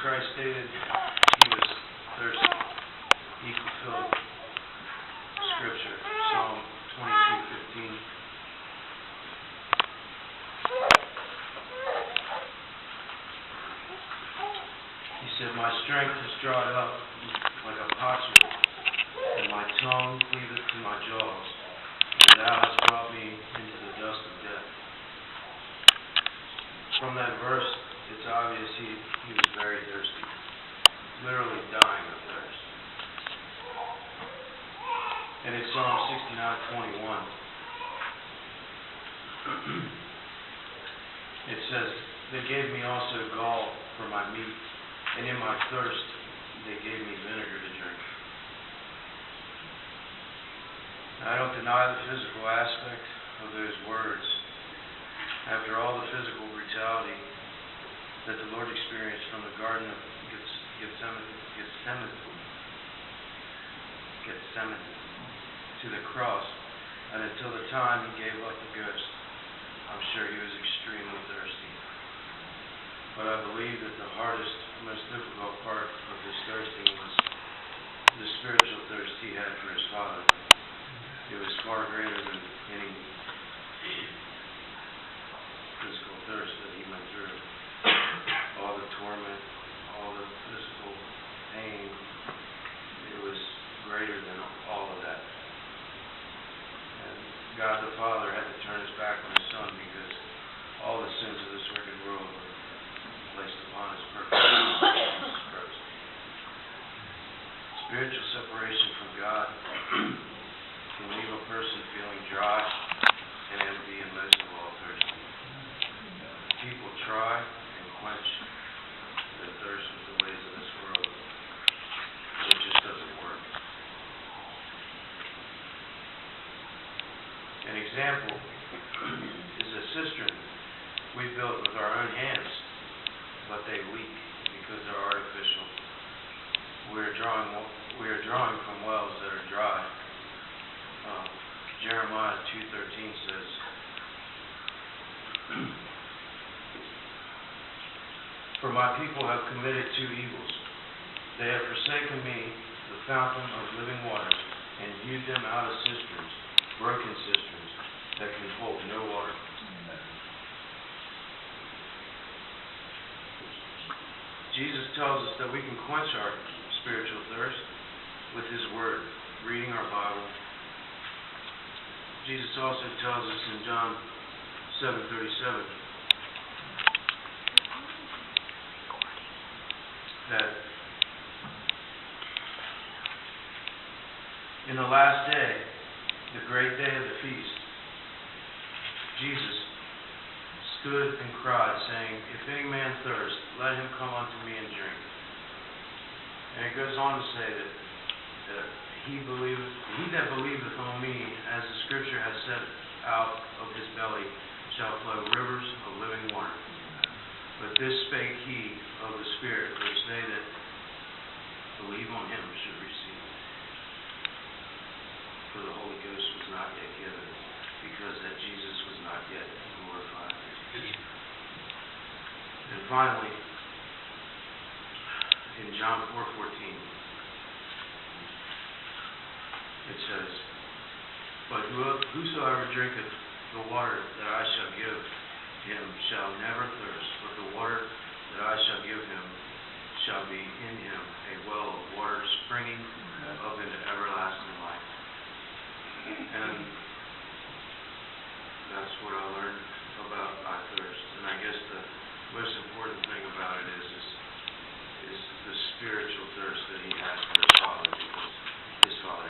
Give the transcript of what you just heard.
Christ stated he was thirsty. He fulfilled Scripture, Psalm 22:15. He said, "My strength is dried up like a potsherd, and my tongue cleaveth to my jaws, and thou hast brought me into the dust of death." From that verse, it's obvious he was very thirsty, literally dying of thirst. And in Psalm 69:21, it says, "They gave me also gall for my meat, and in my thirst they gave me vinegar to drink." I don't deny the physical aspect of those words. After all the physical brutality that the Lord experienced from the Garden of Gethsemane to the cross, and until the time he gave up the ghost, I'm sure he was extremely thirsty. But I believe that the hardest, most difficult part of his thirsting was the spiritual thirst he had for his Father. It was far greater than any physical thirst that he went through. All the torment, all the physical pain, it was greater than all of that. And God the Father had to turn his back on his Son because all the sins of this wicked world were placed upon his perfect Son, Jesus Christ. Spiritual separation from God can leave a person feeling dry and empty and most of all thirsty. People try and quench their thirst with the ways of this world, but it just doesn't work. An example is a cistern we built with our own hands, but they leak because they're artificial. We are drawing from wells that are dry. Jeremiah 2:13 says, "For my people have committed two evils. They have forsaken me, the fountain of living waters, and hewed them out of cisterns, broken cisterns, that can hold no water." Jesus tells us that we can quench our spiritual thirst with his word, reading our Bible. Jesus also tells us in John 7:37 that in the last day, the great day of the feast, Jesus stood and cried, saying, "If any man thirst, let him come unto me and drink." And it goes on to say that he that believeth on me, as the Scripture has said, out of his belly shall flow rivers of living water. But this spake he of the Spirit, which they that believe on him should receive. For the Holy Ghost was not yet given, because that Jesus was not yet glorified. And finally, in John 4:14, it says, "But whosoever drinketh the water that I shall give him shall never thirst, but the water that I shall give him shall be in him a well of water springing up into everlasting life." And that's what I learned about my thirst. And I guess the most important thing about it is the spiritual thirst that he has for his Father, because his Father